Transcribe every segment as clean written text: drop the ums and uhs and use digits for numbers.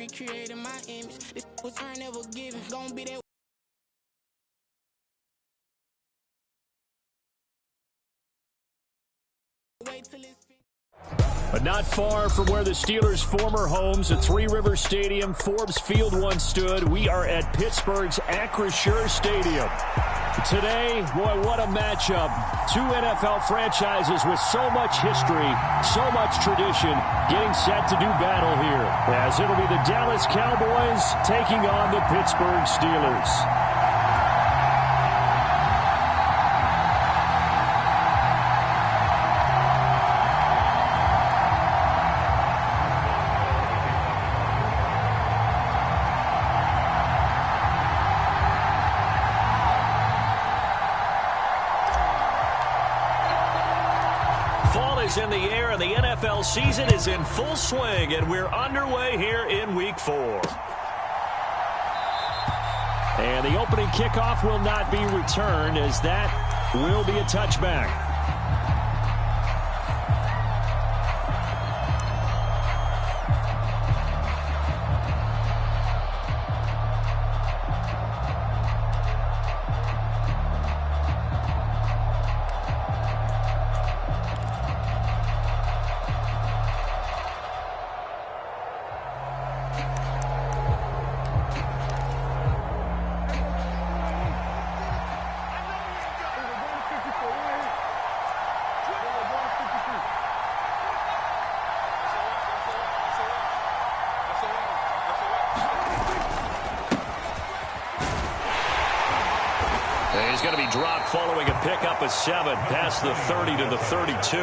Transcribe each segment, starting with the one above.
recreating my image. This was earned, never given. Gonna be that. Wait till it's But not far from where the Steelers' former homes at Three Rivers Stadium, Forbes Field once stood, we are at Pittsburgh's Acrisure Stadium. Today, boy, what a matchup. Two NFL franchises with so much history, so much tradition, getting set to do battle here, as it'll be the Dallas Cowboys taking on the Pittsburgh Steelers. In the air, and the NFL season is in full swing, and we're underway here in Week 4. And the opening kickoff will not be returned, as that will be a touchback. He's going to be dropped following a pickup of 7 past the 30 to the 32.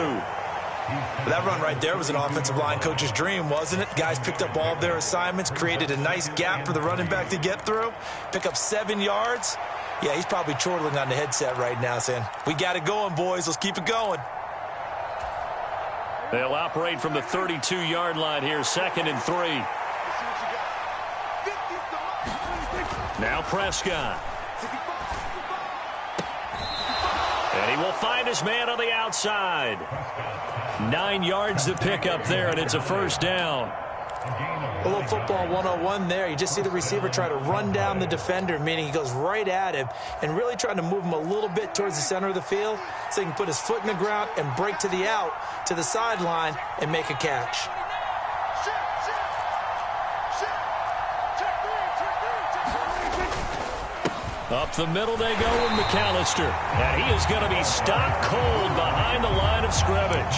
That run right there was an offensive line coach's dream, wasn't it? Guys picked up all of their assignments, created a nice gap for the running back to get through, pick up 7 yards. Yeah, he's probably chortling on the headset right now saying, we got it going, boys. Let's keep it going. They'll operate from the 32-yard line here, 2nd and 3. Now Prescott. And he will find his man on the outside. 9 yards to pick up there, and it's a first down. A little football 101 there. You just see the receiver try to run down the defender, meaning he goes right at him and really trying to move him a little bit towards the center of the field so he can put his foot in the ground and break to the out, to the sideline, and make a catch. Up the middle they go with McAllister. And he is going to be stopped cold behind the line of scrimmage.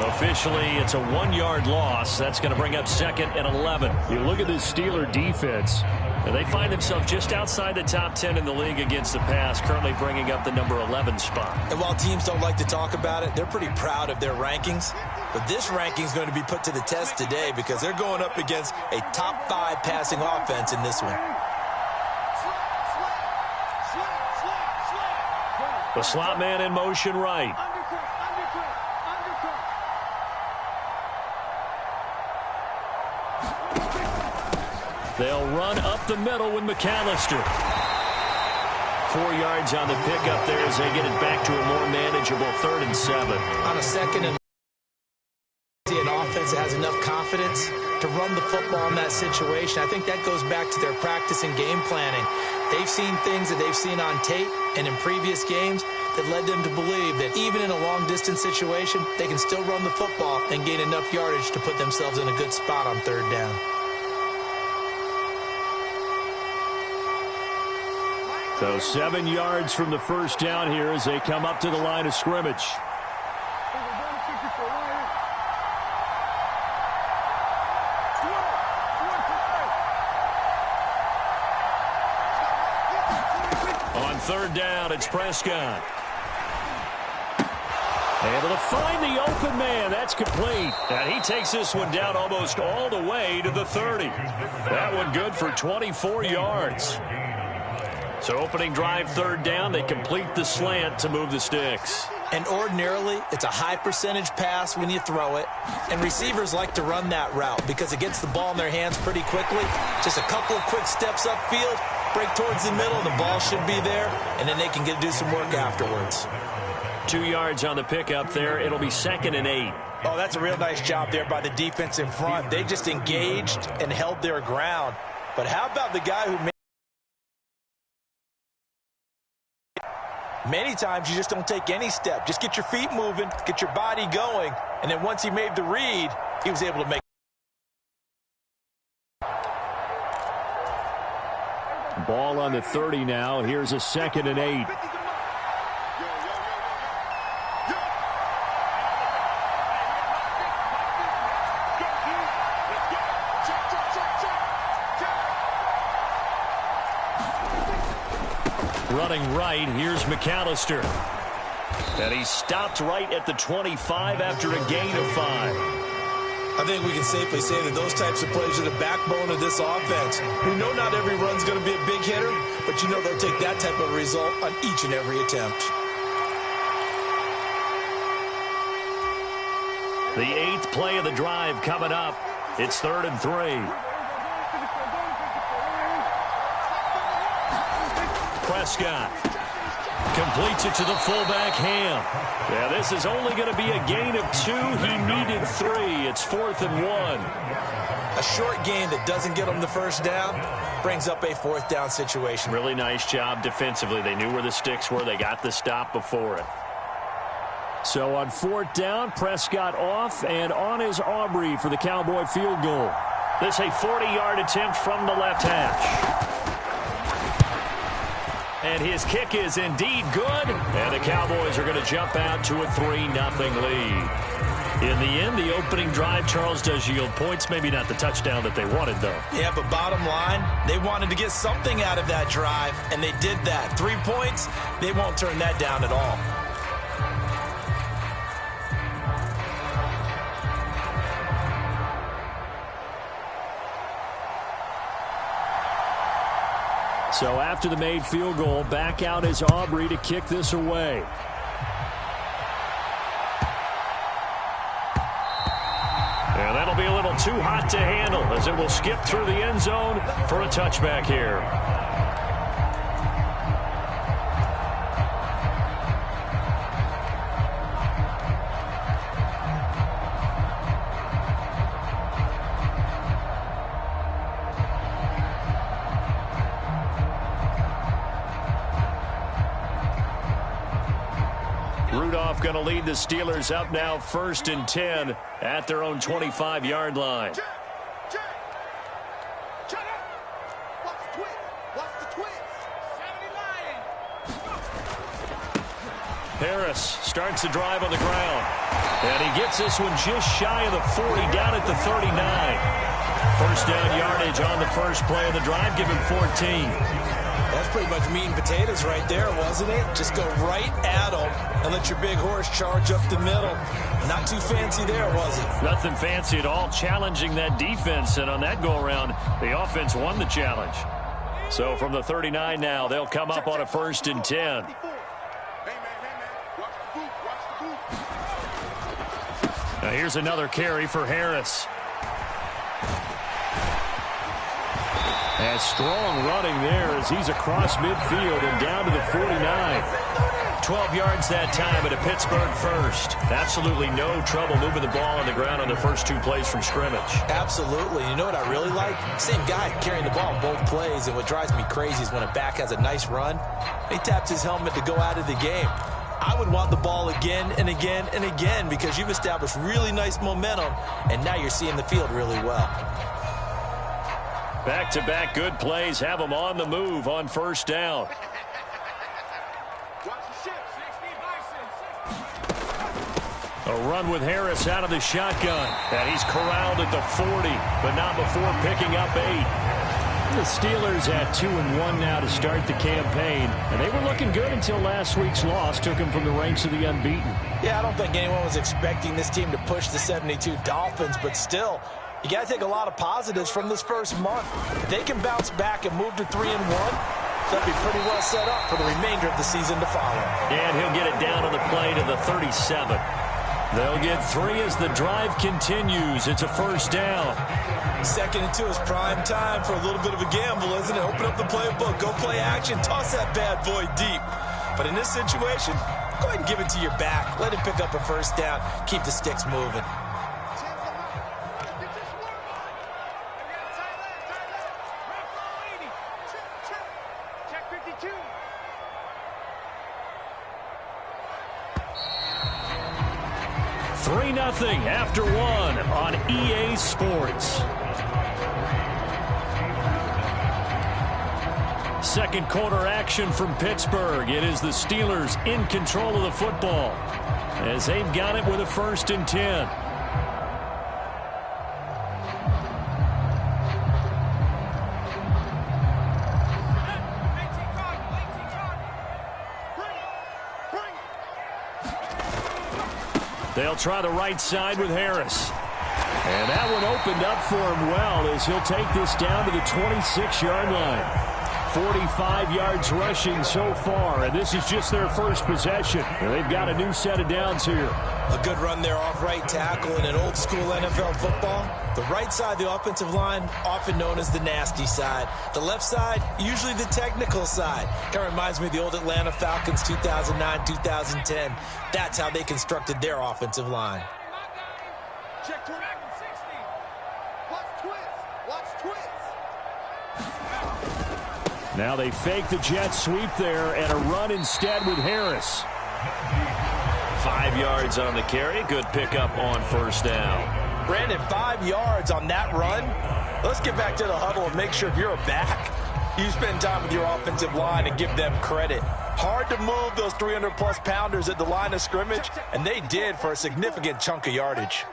Officially, it's a 1-yard loss. That's going to bring up 2nd and 11. You look at this Steeler defense, and they find themselves just outside the top 10 in the league against the pass, currently bringing up the number 11 spot. And while teams don't like to talk about it, they're pretty proud of their rankings. But this ranking is going to be put to the test today because they're going up against a top 5 passing offense in this one. The slot man in motion right. They'll run up the middle with McAllister. 4 yards on the pickup there as they get it back to a more manageable 3rd and 7. On a 2nd and an offense that has enough confidence to run the football in that situation. I think that goes back to their practice and game planning. They've seen things that they've seen on tape and in previous games that led them to believe that even in a long-distance situation, they can still run the football and gain enough yardage to put themselves in a good spot on 3rd down. So 7 yards from the first down here as they come up to the line of scrimmage. On 3rd down, it's Prescott. Able to find the open man. That's complete. And he takes this one down almost all the way to the 30. That one good for 24 yards. So opening drive 3rd down, they complete the slant to move the sticks. And ordinarily, it's a high percentage pass when you throw it. And receivers like to run that route because it gets the ball in their hands pretty quickly. Just a couple of quick steps upfield, break towards the middle, the ball should be there, and then they can do some work afterwards. 2 yards on the pickup there. It'll be 2nd and 8. Oh, that's a real nice job there by the defense in front. They just engaged and held their ground. But how about the guy who made... Many times you just don't take any step. Just get your feet moving, get your body going, and then once he made the read, he was able to make... Ball on the 30 now. Here's a 2nd and 8. Running right, here's McAllister. And he stopped right at the 25 after a gain of 5. I think we can safely say that those types of plays are the backbone of this offense. We know not every run's going to be a big hitter, but you know they'll take that type of result on each and every attempt. The 8th play of the drive coming up. It's 3rd and 3. Prescott completes it to the fullback, Ham. Yeah, this is only going to be a gain of 2. He needed 3. It's 4th and 1. A short gain that doesn't get them the first down brings up a 4th down situation. Really nice job defensively. They knew where the sticks were. They got the stop before it. So on 4th down, Prescott off, and on is Aubrey for the Cowboy field goal. This a 40-yard attempt from the left hash. And his kick is indeed good. And the Cowboys are going to jump out to a 3-0 lead. In the end, the opening drive, Charles, does yield points. Maybe not the touchdown that they wanted, though. Yeah, but bottom line, they wanted to get something out of that drive, and they did that. 3 points, they won't turn that down at all. So after the made field goal, back out is Aubrey to kick this away. And that'll be a little too hot to handle as it will skip through the end zone for a touchback here. Rudolph going to lead the Steelers up now 1st and 10 at their own 25-yard line. Harris starts the drive on the ground. And he gets this one just shy of the 40, down at the 39. 1st down yardage on the first play of the drive, give him 14. That's pretty much meat and potatoes right there, wasn't it? Just go right at them and let your big horse charge up the middle. Not too fancy there, was it? Nothing fancy at all, challenging that defense. And on that go-around, the offense won the challenge. So from the 39 now, they'll come up on a 1st and 10. Now here's another carry for Harris. And strong running there as he's across midfield and down to the 49. 12 yards that time at a Pittsburgh first. Absolutely no trouble moving the ball on the ground on the first 2 plays from scrimmage. Absolutely. You know what I really like? Same guy carrying the ball in both plays, and what drives me crazy is when a back has a nice run, he taps his helmet to go out of the game. I would want the ball again and again and again because you've established really nice momentum, and now you're seeing the field really well. Back-to-back good plays have them on the move on 1st down. A run with Harris out of the shotgun. And he's corralled at the 40, but not before picking up 8. The Steelers at 2-1 now to start the campaign. And they were looking good until last week's loss took them from the ranks of the unbeaten. Yeah, I don't think anyone was expecting this team to push the 72 Dolphins, but still, you got to take a lot of positives from this first month. If they can bounce back and move to 3-1, they'll be pretty well set up for the remainder of the season to follow. And he'll get it down on the play to the 37. They'll get 3 as the drive continues. It's a 1st down. 2nd and 2 is prime time for a little bit of a gamble, isn't it? Open up the playbook, go play action, toss that bad boy deep. But in this situation, Go ahead and give it to your back. Let him pick up a first down. Keep the sticks moving. Nothing after one on EA Sports. Second quarter action from Pittsburgh. It is the Steelers in control of the football as they've got it with a 1st and 10. They'll try the right side with Harris. And that one opened up for him well as he'll take this down to the 26-yard line. 45 yards rushing so far, and this is just their first possession. And they've got a new set of downs here. A good run there off right tackle in an old-school NFL football. The right side of the offensive line, often known as the nasty side. The left side, usually the technical side. Kind of reminds me of the old Atlanta Falcons 2009-2010. That's how they constructed their offensive line. Check 60. Watch twist. Watch twist. Now they fake the jet sweep there and a run instead with Harris. 5 yards on the carry. Good pickup on first down. Brandon, 5 yards on that run. Let's get back to the huddle and make sure if you're a back, you spend time with your offensive line and give them credit. Hard to move those 300-plus pounders at the line of scrimmage, and they did for a significant chunk of yardage.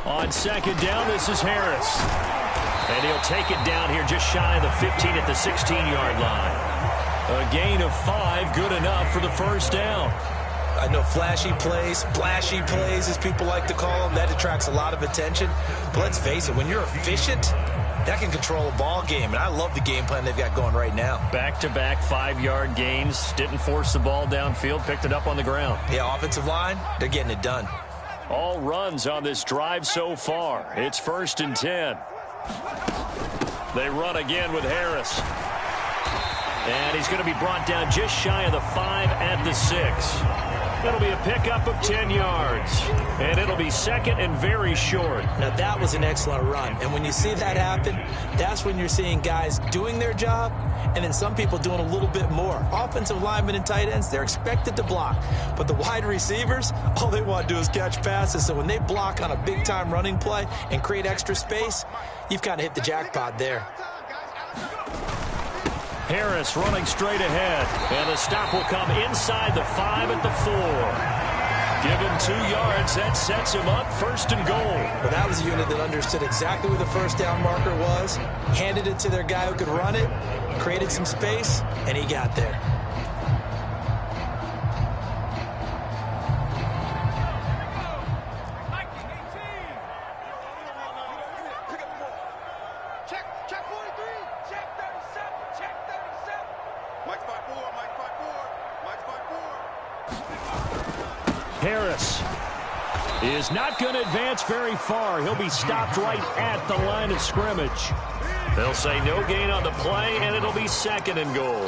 On second down, this is Harris. And he'll take it down here just shy of the 15 at the 16-yard line. A gain of 5, good enough for the first down. I know flashy plays, splashy plays, as people like to call them, that attracts a lot of attention. But let's face it, when you're efficient, that can control a ball game. And I love the game plan they've got going right now. Back-to-back 5-yard gains. Didn't force the ball downfield, picked it up on the ground. Yeah, offensive line, they're getting it done. All runs on this drive so far. It's 1st and 10. They run again with Harris. And he's going to be brought down just shy of the 5 at the 6. It'll be a pickup of 10 yards. And it'll be second and very short. Now, that was an excellent run. And when you see that happen, that's when you're seeing guys doing their job and then some people doing a little bit more. Offensive linemen and tight ends, they're expected to block. But the wide receivers, all they want to do is catch passes. So when they block on a big-time running play and create extra space, you've kind of hit the jackpot there. Harris running straight ahead. And the stop will come inside the 5 at the 4. Give him 2 yards. That sets him up 1st and goal. Well, that was a unit that understood exactly where the first down marker was, handed it to their guy who could run it, created some space, and he got there. Harris is not going to advance very far. He'll be stopped right at the line of scrimmage. They'll say no gain on the play, and it'll be 2nd and goal.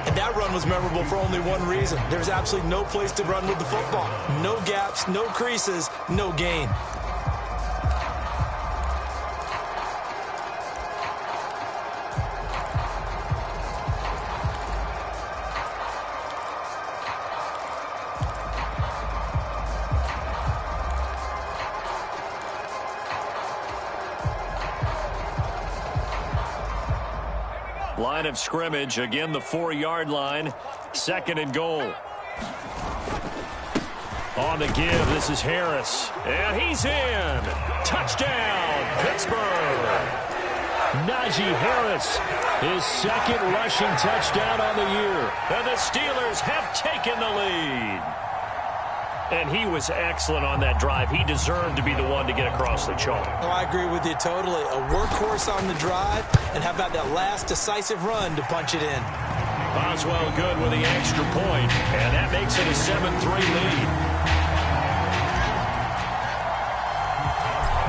And that run was memorable for only one reason. There's absolutely no place to run with the football. No gaps, no creases, no gain. Line of scrimmage, again the 4-yard line, 2nd and goal. On the give, this is Harris. And he's in. Touchdown, Pittsburgh. Najee Harris, his 2nd rushing touchdown on the year. And the Steelers have taken the lead. And he was excellent on that drive. He deserved to be the one to get across the chalk. Oh, I agree with you totally. A workhorse on the drive, and how about that last decisive run to punch it in? Boswell good with the extra point, and that makes it a 7-3 lead.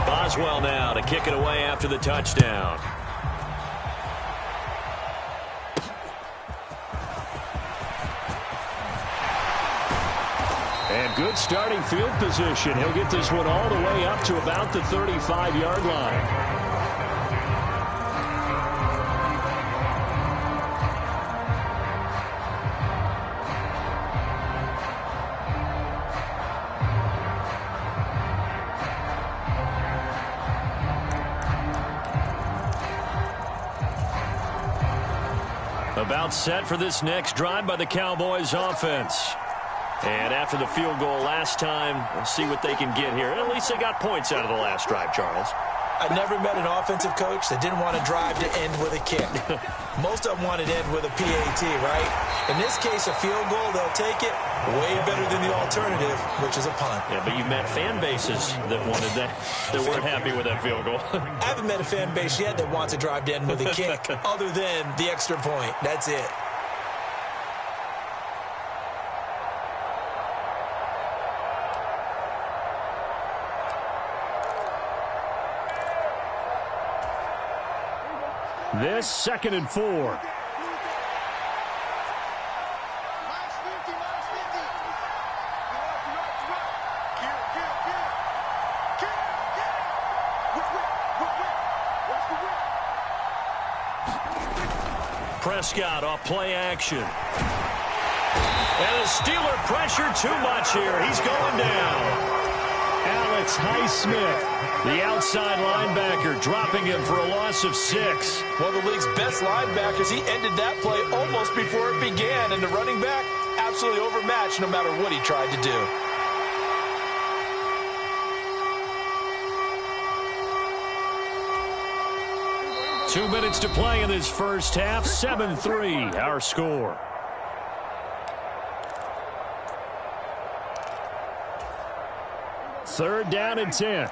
Boswell now to kick it away after the touchdown. good starting field position. He'll get this one all the way up to about the 35-yard line. About set for this next drive by the Cowboys offense. And after the field goal last time, we'll see what they can get here. At least they got points out of the last drive, Charles. I never met an offensive coach that didn't want to drive to end with a kick. Most of them wanted to end with a PAT, right? In this case, a field goal, they'll take it. Way better than the alternative, which is a punt. Yeah, but you've met fan bases that wanted that weren't happy with that field goal. I haven't met a fan base yet that wants to drive to end with a kick other than the extra point. That's it. This 2nd and 4. Minus 50, minus 50. You're right. Get it. Whip. Prescott off play action. And the Steeler pressure too much here. He's going down. Alex Highsmith, the outside linebacker, dropping him for a loss of 6. One of the league's best linebackers. He ended that play almost before it began. And the running back, absolutely overmatched no matter what he tried to do. Two minutes to play in this first half. 7-3, our score. Third down and 10.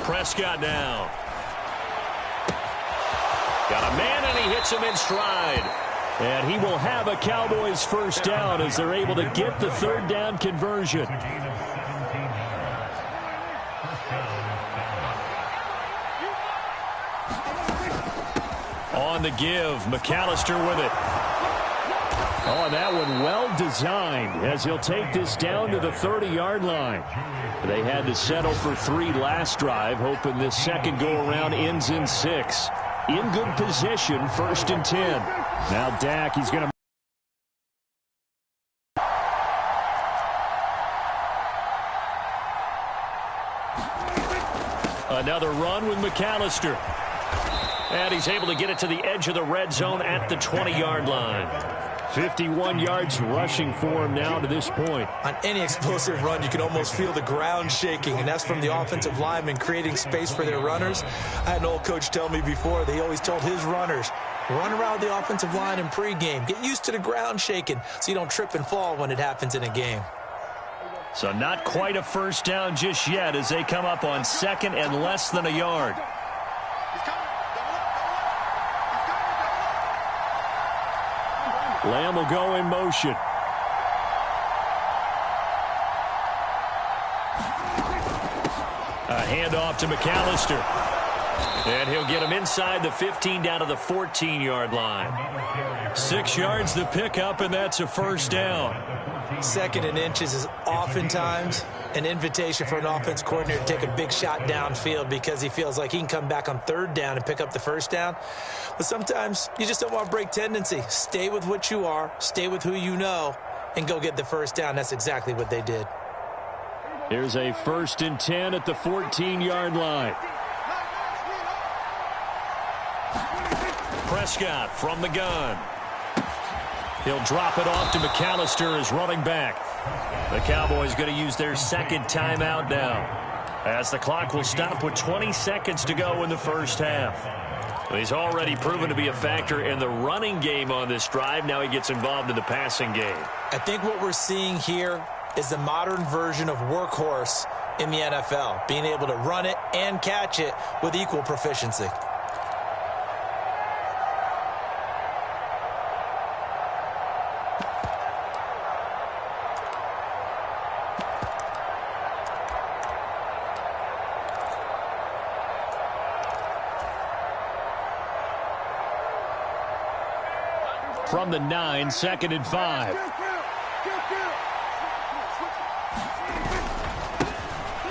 Prescott down. Got a man, and he hits him in stride. And he will have a Cowboys first down as they're able to get the third down conversion. On the give, McAllister with it. Oh, and that one well designed as he'll take this down to the 30-yard line. They had to settle for 3 last drive, hoping this second go-around ends in 6. In good position, 1st and 10. Now Dak, he's going to... Another run with McAllister. And he's able to get it to the edge of the red zone at the 20-yard line. 51 yards rushing for him now to this point. On any explosive run, you can almost feel the ground shaking, and that's from the offensive linemen creating space for their runners. I had an old coach tell me before, they always told his runners, run around the offensive line in pregame. Get used to the ground shaking so you don't trip and fall when it happens in a game. So not quite a first down just yet as they come up on 2nd and less than a yard. Lamb will go in motion. A handoff to McAllister. And he'll get him inside the 15 down to the 14-yard line. 6 yards the pickup, and that's a first down. 2nd and inches is oftentimes an invitation for an offense coordinator to take a big shot downfield because he feels like he can come back on 3rd down and pick up the first down. But sometimes you just don't want to break tendency. Stay with what you are, stay with who you know, and go get the first down. That's exactly what they did. Here's a 1st and 10 at the 14-yard line. Prescott from the gun. He'll drop it off to McAllister as running back. The Cowboys going to use their 2nd timeout now, as the clock will stop with 20 seconds to go in the first half. He's already proven to be a factor in the running game on this drive. Now he gets involved in the passing game. I think what we're seeing here is the modern version of workhorse in the NFL, being able to run it and catch it with equal proficiency. From the 9, 2nd and 5.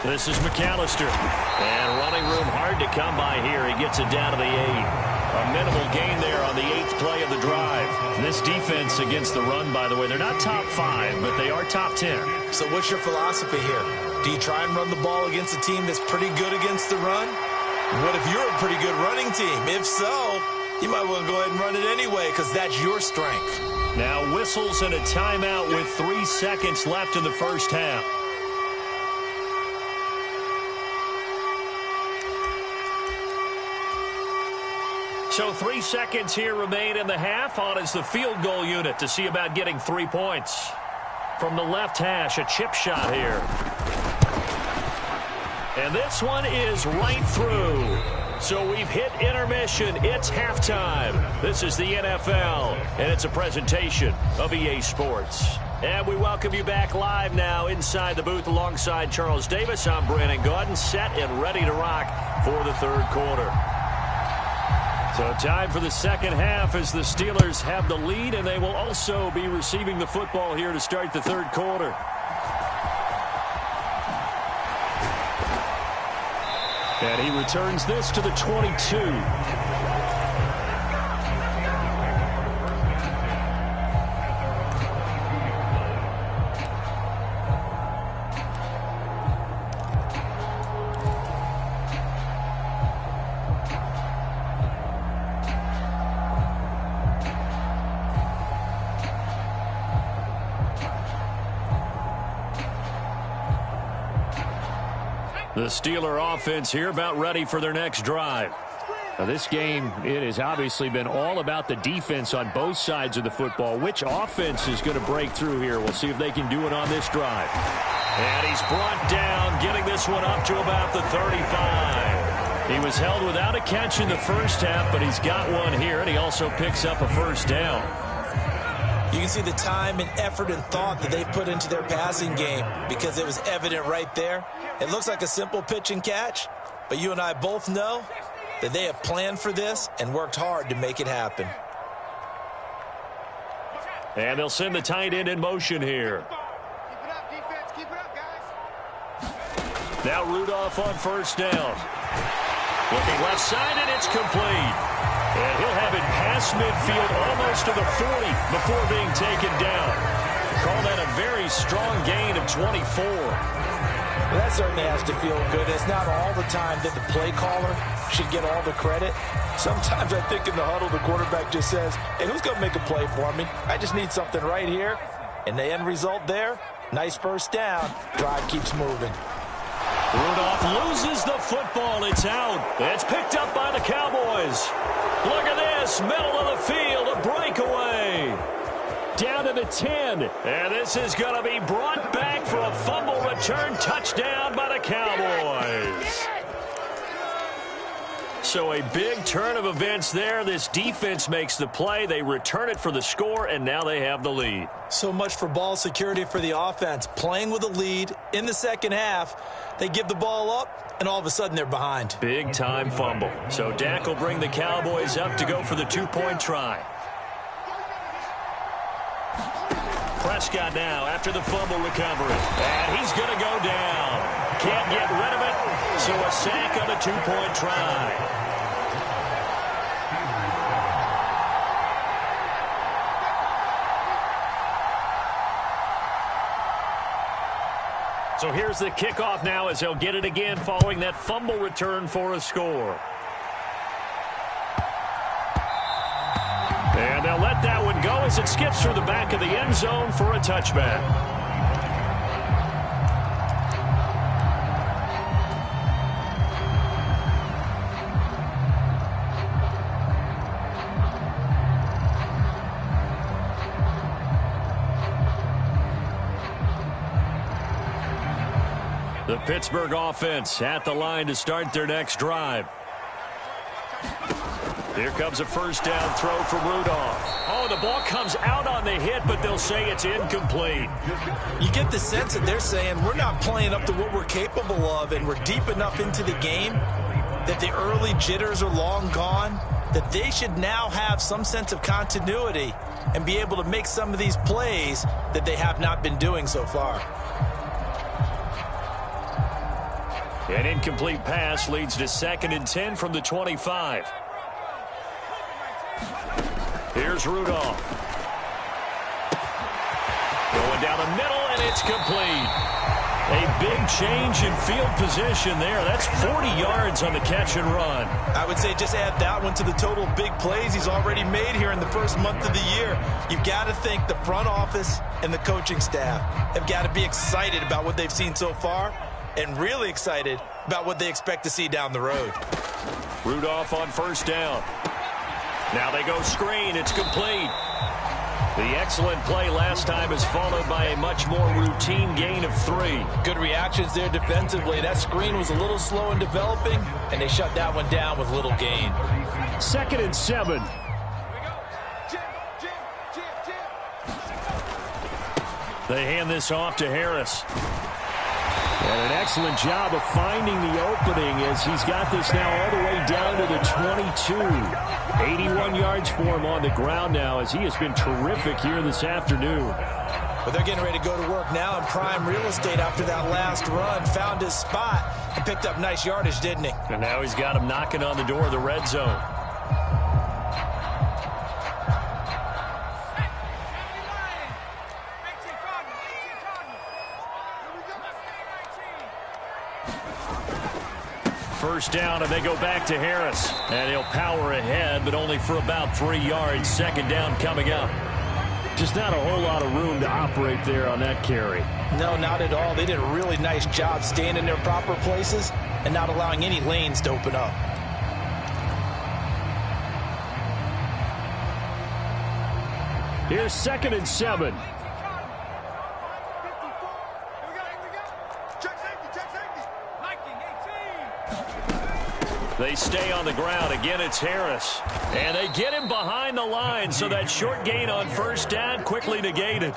This is McAllister. And running room hard to come by here. He gets it down to the 8. A minimal gain there on the 8th play of the drive. This defense against the run, by the way, they're not top 5, but they are top 10. So what's your philosophy here? Do you try and run the ball against a team that's pretty good against the run? What if you're a pretty good running team? If so, you might want to go ahead and run it anyway because that's your strength. Now whistles and a timeout with 3 seconds left in the first half. So 3 seconds here remain in the half. On is the field goal unit to see about getting 3 points. From the left hash, a chip shot here. And this one is right through. So we've hit intermission. It's halftime. This is the NFL, and it's a presentation of EA Sports. And we welcome you back live now inside the booth alongside Charles Davis. I'm Brandon Gaudin, set and ready to rock for the third quarter. So time for the second half as the Steelers have the lead, and they will also be receiving the football here to start the third quarter. And he returns this to the 22. The Steeler offense here about ready for their next drive. Now this game, it has obviously been all about the defense on both sides of the football. Which offense is going to break through here? We'll see if they can do it on this drive. And he's brought down, getting this one up to about the 35. He was held without a catch in the first half, but he's got one here, and he also picks up a first down. You can see the time and effort and thought that they put into their passing game because it was evident right there. It looks like a simple pitch and catch, but you and I both know that they have planned for this and worked hard to make it happen. And they'll send the tight end in motion here. Keep it up, defense. Keep it up, guys. Now Rudolph on first down. Looking left side, and it's complete. And he'll have it past midfield almost to the 40 before being taken down. Call that a very strong gain of 24. Well, that certainly has to feel good. It's not all the time that the play caller should get all the credit. Sometimes I think in the huddle, the quarterback just says, hey, who's going to make a play for me? I just need something right here. And the end result there, nice first down. Drive keeps moving. Rudolph loses the football. It's out. It's picked up by the Cowboys. Look at this. Middle of the field. A breakaway. Down to the 10. And this is going to be brought back for a fumble return touchdown by the Cowboys. So a big turn of events there. This defense makes the play. They return it for the score, and now they have the lead. So much for ball security for the offense. Playing with a lead in the second half. They give the ball up, and all of a sudden they're behind. Big-time fumble. So Dak will bring the Cowboys up to go for the 2-point try. Prescott now after the fumble recovery. And he's going to go down. Can't get rid of it, so a sack on a 2-point try. So here's the kickoff now as they'll get it again following that fumble return for a score. And they'll let that one go as it skips through the back of the end zone for a touchback. The Pittsburgh offense at the line to start their next drive. Here comes a first down throw from Rudolph. Oh, the ball comes out on the hit, but they'll say it's incomplete. You get the sense that they're saying we're not playing up to what we're capable of, and we're deep enough into the game that the early jitters are long gone, that they should now have some sense of continuity and be able to make some of these plays that they have not been doing so far. An incomplete pass leads to 2nd and 10 from the 25. Here's Rudolph. Going down the middle, and it's complete. A big change in field position there. That's 40 yards on the catch and run. I would say just add that one to the total big plays he's already made here in the first month of the year. You've got to think the front office and the coaching staff have got to be excited about what they've seen so far and really excited about what they expect to see down the road. Rudolph on 1st down. Now they go screen. It's complete. The excellent play last time is followed by a much more routine gain of 3. Good reactions there defensively. That screen was a little slow in developing, and they shut that one down with little gain. 2nd and 7. They hand this off to Harris. And an excellent job of finding the opening as he's got this now all the way down to the 22. 81 yards for him on the ground now as he has been terrific here this afternoon. But they're getting ready to go to work now in prime real estate after that last run. Found his spot and picked up nice yardage, didn't he? And now he's got him knocking on the door of the red zone. First down, and they go back to Harris. And he'll power ahead, but only for about 3 yards. 2nd down coming up. Just not a whole lot of room to operate there on that carry. No, not at all. They did a really nice job staying in their proper places and not allowing any lanes to open up. Here's 2nd and 7. They stay on the ground. Again, it's Harris. And they get him behind the line, so that short gain on 1st down quickly negated.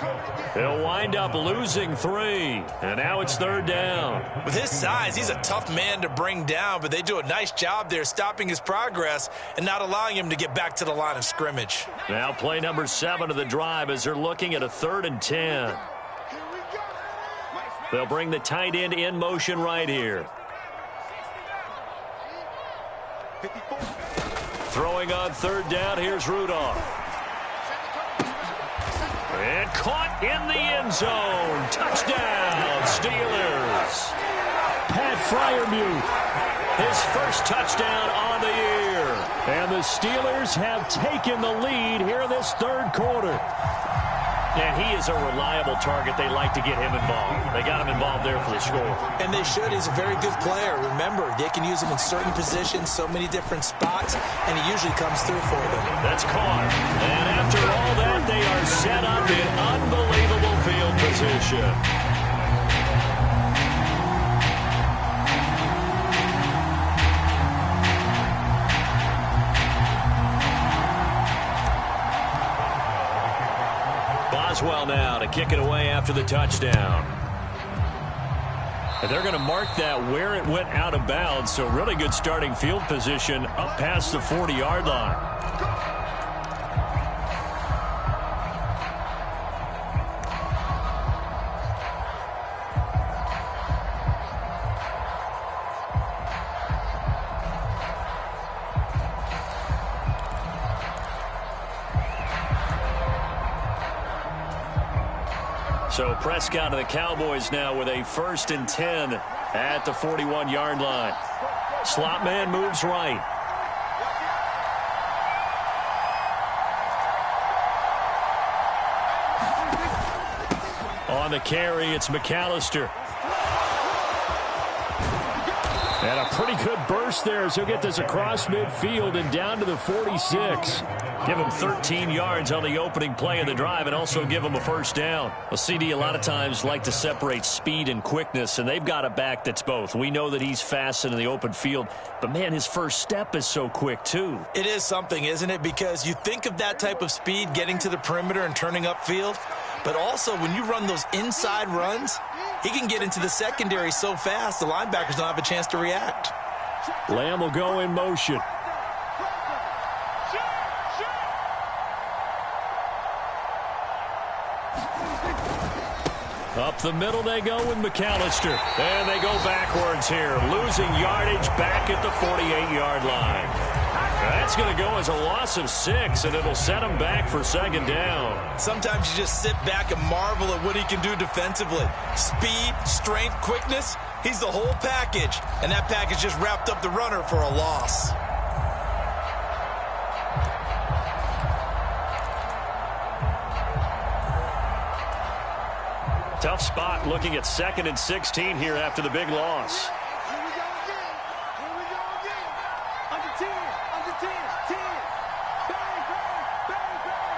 They'll wind up losing 3. And now it's 3rd down. With his size, he's a tough man to bring down, but they do a nice job there stopping his progress and not allowing him to get back to the line of scrimmage. Now play number 7 of the drive as they're looking at a 3rd and 10. They'll bring the tight end in motion right here. Throwing on 3rd down, here's Rudolph. And caught in the end zone. Touchdown, Steelers. Pat Freiermuth. His first touchdown on the year. And the Steelers have taken the lead here in this 3rd quarter. And he is a reliable target. They like to get him involved. They got him involved there for the score. And they should. He's a very good player. Remember, they can use him in certain positions, so many different spots, and he usually comes through for them. That's caught. And after all that, they are set up in unbelievable field position. Boswell now to kick it away after the touchdown. And they're going to mark that where it went out of bounds, so really good starting field position up past the 40-yard line. So Prescott and the Cowboys now with a 1st and 10 at the 41-yard line. Slot man moves right. On the carry, it's McAllister. And a pretty good burst there as he'll get this across midfield and down to the 46. Give him 13 yards on the opening play of the drive and also give him a 1st down. Well, CD a lot of times like to separate speed and quickness, and they've got a back that's both. We know that he's fast in the open field, but, man, his first step is so quick, too. It is something, isn't it? Because you think of that type of speed getting to the perimeter and turning upfield, but also when you run those inside runs, he can get into the secondary so fast the linebackers don't have a chance to react. Lamb will go in motion. Up the middle they go with McAllister. And they go backwards here, losing yardage back at the 48-yard line. That's going to go as a loss of 6, and it'll set him back for second down. Sometimes you just sit back and marvel at what he can do defensively. Speed, strength, quickness, he's the whole package. And that package just wrapped up the runner for a loss. Tough spot looking at 2nd and 16 here after the big loss. Here we go again. Here we go again. Under 10. Under 10. 10. Bang, bang, bang, bang,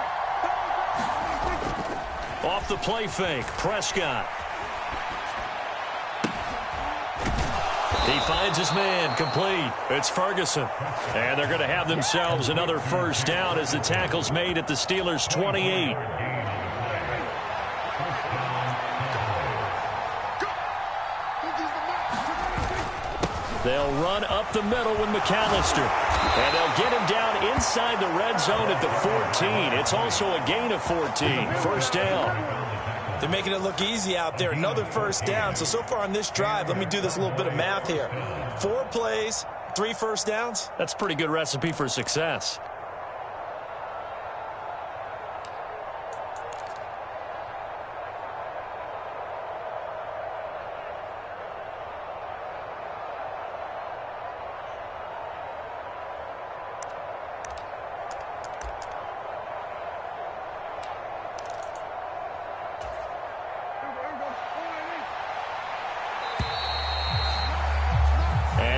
bang. Off the play fake, Prescott. He finds his man, complete. It's Ferguson. And they're going to have themselves another first down as the tackle's made at the Steelers' 28. They'll run up the middle with McAllister. And they'll get him down inside the red zone at the 14. It's also a gain of 14. First down. They're making it look easy out there. Another first down. So far on this drive, let me do this little bit of math here. 4 plays, 3 first downs. That's a pretty good recipe for success.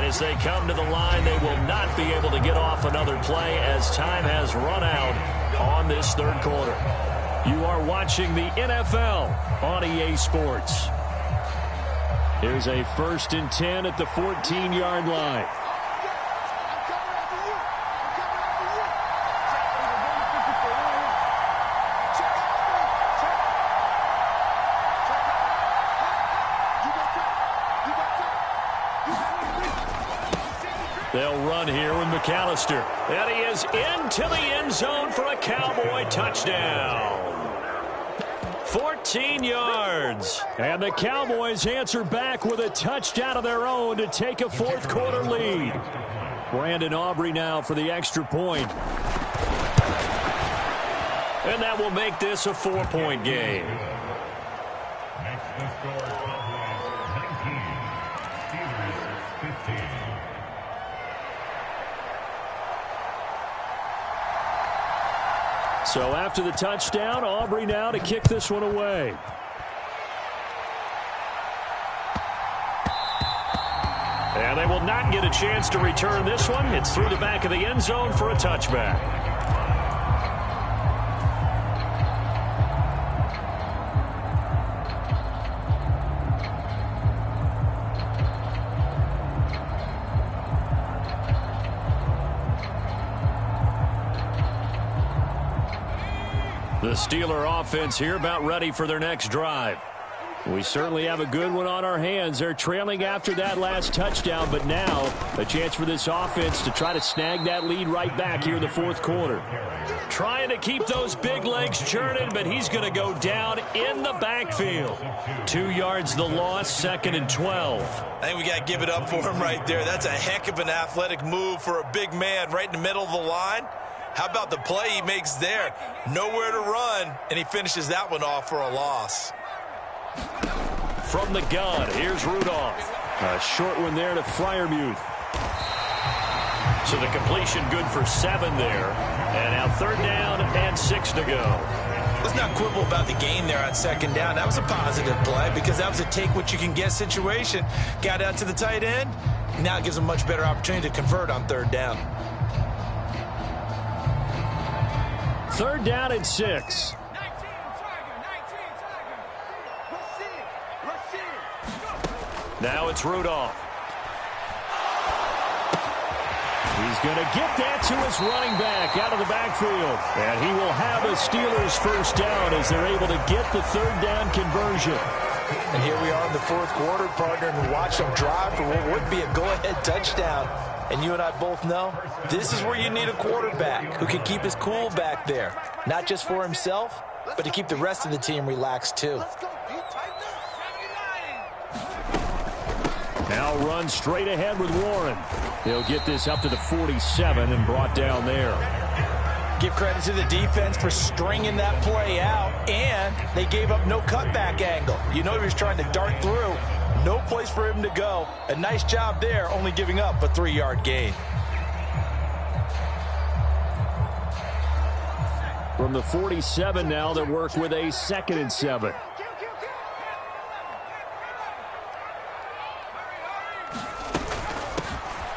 As they come to the line, they will not be able to get off another play as time has run out on this third quarter. You are watching the NFL on EA Sports. Here's a 1st and 10 at the 14-yard line. They'll run here with McAllister. And he is into the end zone for a Cowboy touchdown. 14 yards. And the Cowboys answer back with a touchdown of their own to take a fourth quarter lead. Brandon Aubrey now for the extra point. And that will make this a 4-point game. So after the touchdown, Aubrey now to kick this one away. And they will not get a chance to return this one. It's through the back of the end zone for a touchback. The Steeler offense here about ready for their next drive. We certainly have a good one on our hands. They're trailing after that last touchdown, but now a chance for this offense to try to snag that lead right back here in the fourth quarter. Trying to keep those big legs churning, but he's going to go down in the backfield. 2 yards the loss, 2nd and 12. I think we got to give it up for him right there. That's a heck of an athletic move for a big man right in the middle of the line. How about the play he makes there? Nowhere to run, and he finishes that one off for a loss. From the gun, here's Rudolph. A short one there to Freiermuth. So the completion good for 7 there. And now 3rd down and 6 to go. Let's not quibble about the gain there on 2nd down. That was a positive play because that was a take-what-you-can-get situation. Got out to the tight end. Now it gives him a much better opportunity to convert on 3rd down. 3rd down and 6. Now it's Rudolph. He's going to get that to his running back out of the backfield. And he will have a Steelers first down as they're able to get the 3rd down conversion. And here we are in the fourth quarter, partner, and watch them drive for what would be a go-ahead touchdown. And you and I both know this is where you need a quarterback who can keep his cool back there. Not just for himself, but to keep the rest of the team relaxed too. Let's go, D. Tighten up. Now run straight ahead with Warren. He'll get this up to the 47 and brought down there. Give credit to the defense for stringing that play out, and they gave up no cutback angle. You know he was trying to dart through. No place for him to go. A nice job there, only giving up a 3-yard gain. From the 47 now, they work with a 2nd and 7.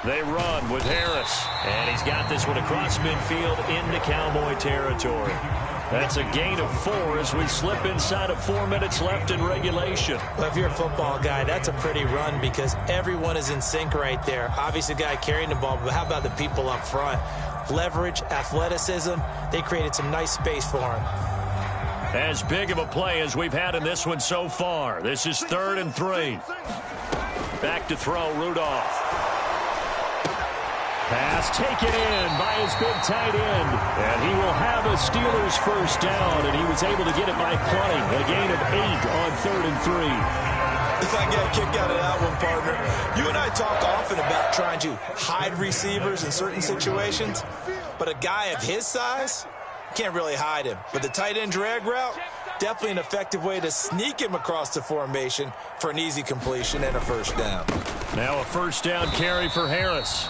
They run with Harris, and he's got this one across midfield into Cowboy territory. That's a gain of 4 as we slip inside of 4 minutes left in regulation. Well, if you're a football guy, that's a pretty run because everyone is in sync right there. Obviously, the guy carrying the ball, but how about the people up front? Leverage, athleticism, they created some nice space for him. As big of a play as we've had in this one so far. This is 3rd and 3. Back to throw, Rudolph. Pass taken in by his big tight end. And he will have a Steelers first down, and he was able to get it by plenty. A gain of 8 on 3rd and 3. I get a kick out of that one, partner. You and I talk often about trying to hide receivers in certain situations, but a guy of his size can't really hide him. But the tight end drag route, definitely an effective way to sneak him across the formation for an easy completion and a first down. Now a first down carry for Harris.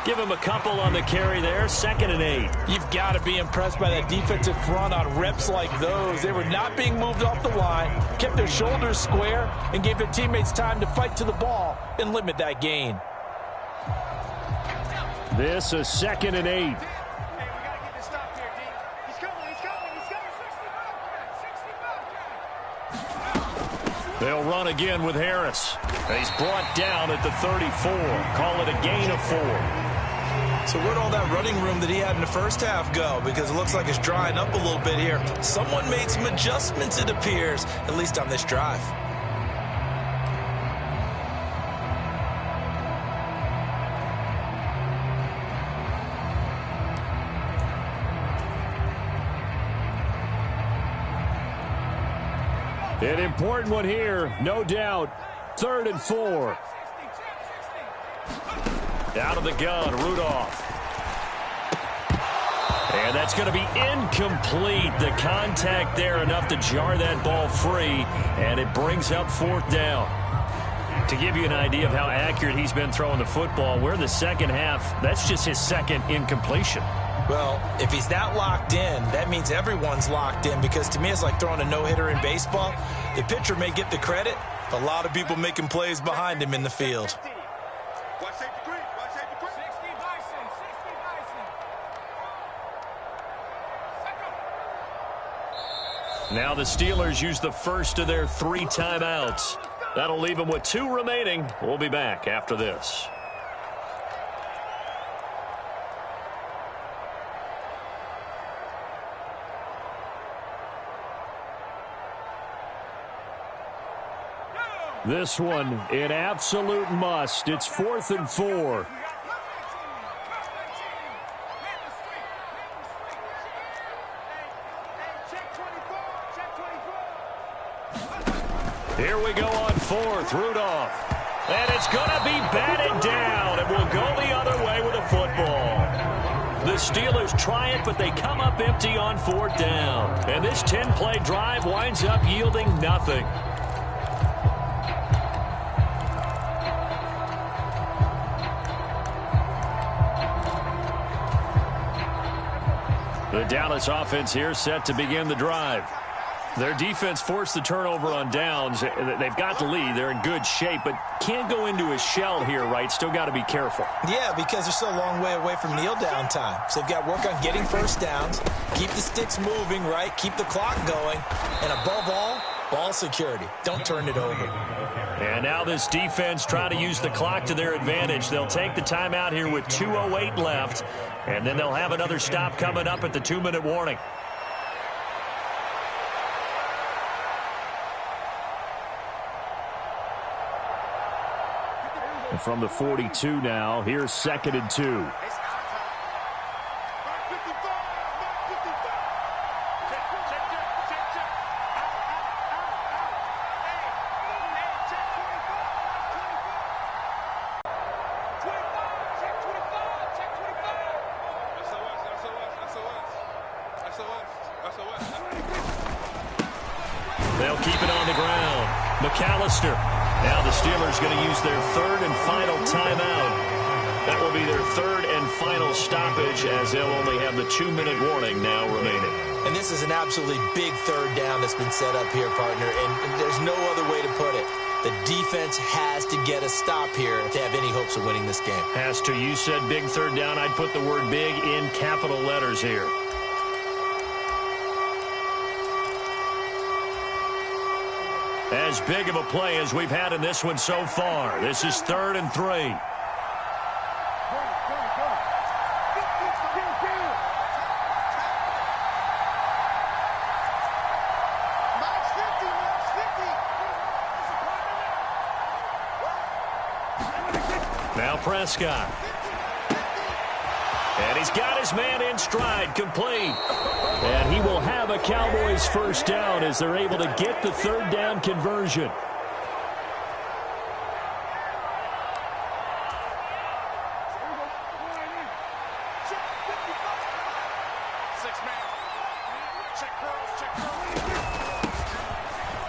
Give him a couple on the carry there, 2nd and 8. You've got to be impressed by that defensive front on reps like those. They were not being moved off the line, kept their shoulders square, and gave their teammates time to fight to the ball and limit that gain. This a 2nd and 8. They'll run again with Harris. He's brought down at the 34. Call it a gain of 4. So where'd all that running room that he had in the first half go? Because it looks like it's drying up a little bit here. Someone made some adjustments, it appears, at least on this drive. An important one here, no doubt. 3rd and 4. Out of the gun, Rudolph. And that's going to be incomplete. The contact there enough to jar that ball free, and it brings up 4th down. To give you an idea of how accurate he's been throwing the football, we're in the second half. That's just his 2nd incompletion. Well, if he's that locked in, that means everyone's locked in, because to me it's like throwing a no-hitter in baseball. The pitcher may get the credit, a lot of people making plays behind him in the field. Now the Steelers use the first of their 3 timeouts. That'll leave them with 2 remaining. We'll be back after this. This one, an absolute must. It's 4th and 4. Here we go on 4th, Rudolph. And it's going to be batted down, and we'll go the other way with a football. The Steelers try it, but they come up empty on 4th down. And this 10-play drive winds up yielding nothing. The Dallas offense here set to begin the drive. Their defense forced the turnover on downs. They've got the lead. They're in good shape, but can't go into a shell here, right? Still got to be careful. Yeah, because they're still a long way away from kneel down time. So they've got to work on getting first downs, keep the sticks moving, right? Keep the clock going. And above all, ball security. Don't turn it over. And now this defense trying to use the clock to their advantage. They'll take the timeout here with 2:08 left, and then they'll have another stop coming up at the 2-minute warning. And from the 42 now, here's 2nd and 2. keep it on the ground. McAllister. Now the Steelers going to use their third and final timeout. That will be their third and final stoppage, as they'll only have the 2-minute warning now remaining. And this is an absolutely big third down that's been set up here, partner, and there's no other way to put it. The defense has to get a stop here if they have any hopes of winning this game. Has to. You said big third down. I'd put the word big in capital letters here. As big of a play as we've had in this one so far. This is 3rd and 3. Now Prescott. And he's got his man in stride, complete. And he will have a Cowboys first down as they're able to get the third down conversion.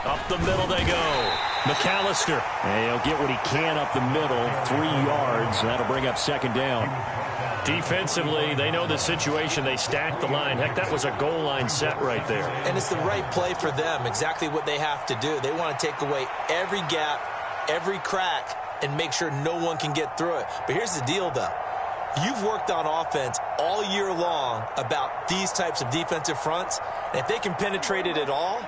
Up the middle they go. McAllister. And he'll get what he can up the middle, 3 yards. That'll bring up second down. Defensively, they know the situation. They stacked the line. Heck, that was a goal line set right there. And it's the right play for them, exactly what they have to do. They want to take away every gap, every crack, and make sure no one can get through it. But here's the deal, though. You've worked on offense all year long about these types of defensive fronts. And if they can penetrate it at all,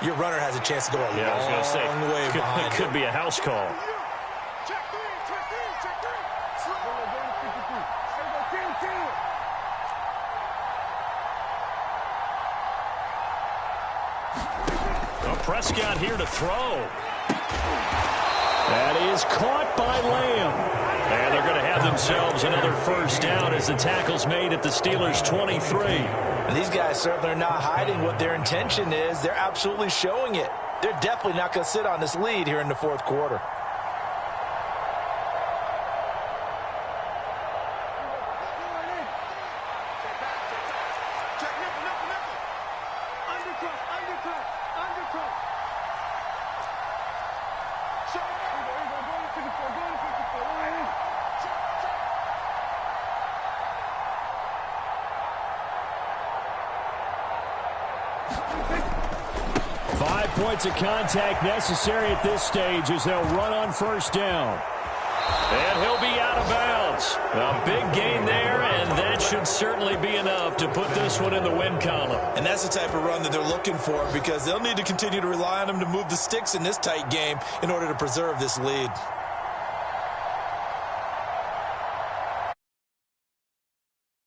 your runner has a chance to go a long way behind. It could be a house call. Well, Prescott here to throw. That is caught by Lamb. And they're going to have themselves another first down as the tackle's made at the Steelers' 23. And these guys certainly are not hiding what their intention is. They're absolutely showing it. They're definitely not going to sit on this lead here in the fourth quarter. Points of contact necessary at this stage as they'll run on first down. And he'll be out of bounds. A big gain there, and that should certainly be enough to put this one in the win column. And that's the type of run that they're looking for, because they'll need to continue to rely on him to move the sticks in this tight game in order to preserve this lead.